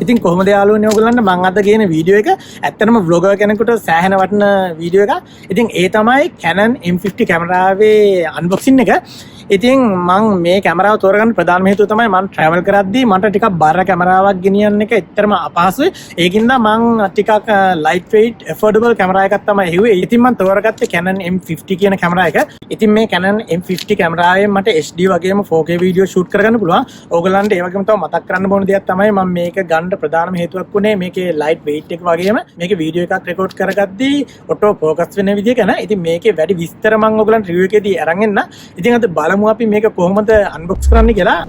ඉතින් කොහොමද යාළුවනේ ඔයගොල්ලන්ට මම අද කියන වීඩියෝ එක ඇත්තටම vlogger කෙනෙකුට සෑහෙන වටින වීඩියෝ එකක්. ඉතින් ඒ තමයි Canon M50 කැමරාවේ අන්බොක්සින් එක. ඉතින් මම මේ කැමරාව තෝරගන්න ප්‍රධානම හේතුව තමයි මම travel කරද්දී මට ටිකක් බර කැමරාවක් ගෙනියන්න එක එච්චරම අපහසුයි. ඒකින්ද මම ටිකක් light weight affordable කැමරා එකක් තමයි හෙව්වේ. ඉතින් මම තෝරගත්තේ Canon M50 කියන කැමරා එක. ඉතින් මේ Canon M50 කැමරාවෙන් මට HD වගේම 4K වීඩියෝ ෂූට් කරගන්න පුළුවන්. ඕගොල්ලන්ට ඒ වගේම තව මතක් කරන්න ඕන දෙයක් තමයි මම මේක ගන්න ප්‍රධානම හේතුවක් වුණේ මේකේ light weight එක වගේම මේකේ වීඩියෝ එකක් රෙකෝඩ් කරගද්දී ඔටෝ ફોකස් වෙන විදිය ගැන. ඉතින් මේකේ වැඩි විස්තර මම ඕගොල්ලන්ට රිවිව් එකේදී අරන් එන්න. ඉතින් අද බලමු අපි මේක කොහොමද අන්බොක්ස් කරන්න කියලා.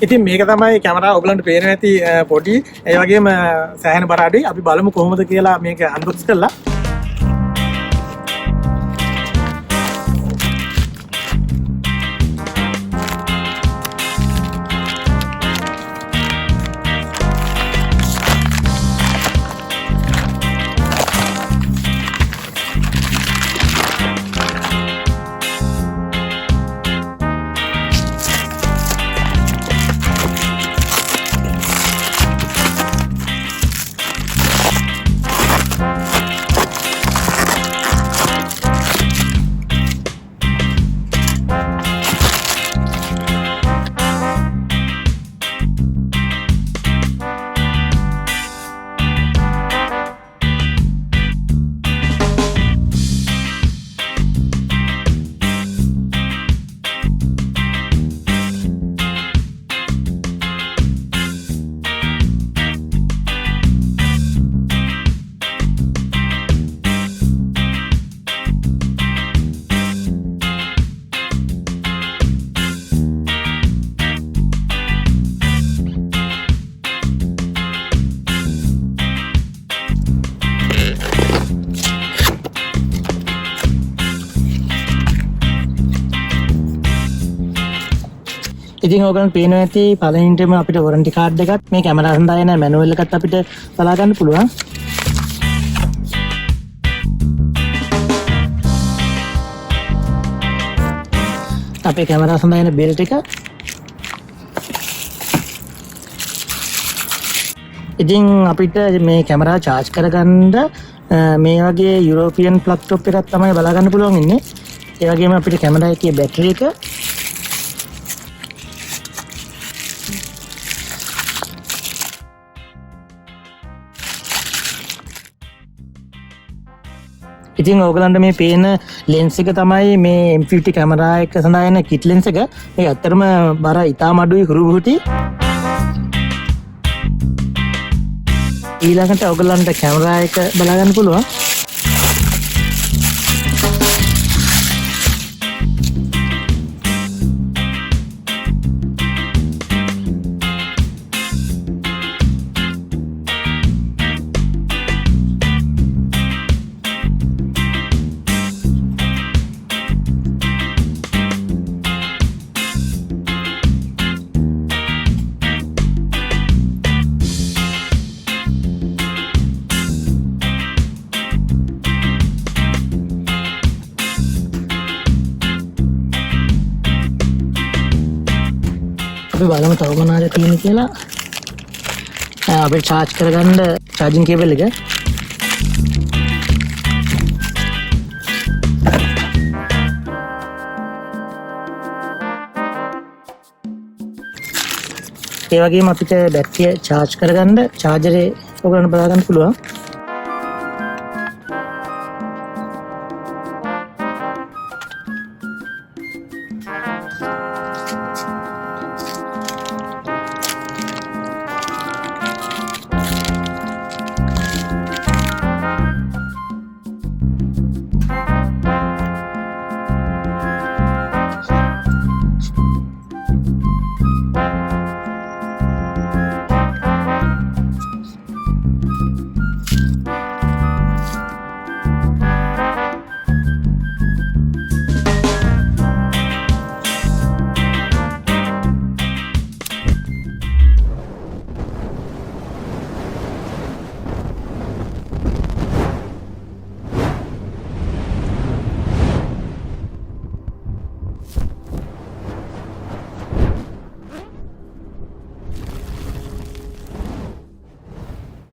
ඉතින් මේක තමයි කැමරාව ඔයගලන්ට පේන ඇති පොඩි ඒ වගේම සෑහෙන බර අඩුයි. අපි බලමු කොහොමද කියලා මේක අන්බොක්ස් කරලා. ඉතින් ඔයගොල්ලන්ට පේනවා ඇති පළවෙනිටම අපිට වොරන්ටි කාඩ් එකක් මේ කැමරා සඳහා එන මැනුවල් එකත් අපිට බලා ගන්න පුළුවන්. අපේ කැමරා සඳහා එන බෙල්ට් එක. ඉතින් අපිට මේ කැමරා charge කරගන්න මේ වගේ යුරෝපියන් ප්ලග් ටොප් එකක් තමයි බලා ගන්න පුළුවන් ඉන්නේ. ඒ වගේම අපිට කැමරා එකේ බැටරි එක ඉතින් ඕගලන්ට මේ පේන ලෙන්ස් එක තමයි මේ M50 කැමරා එක සඳහා එන කිට් ලෙන්ස් එක. මේක ඇත්තටම බර ඉතාම අඩුයි හුරුබුටි. ඊළඟට ඕගලන්ට කැමරා එක බලා ගන්න පුළුවන්. අපි බලමු තව මොනවද තියෙන්නේ කියලා. අපිට charge කරගන්න charging cable එක. ඒ වගේම අපිට බැටරිය charge කරගන්න charger එක ඔයගොල්ලන්ට බලා ගන්න පුළුවන්.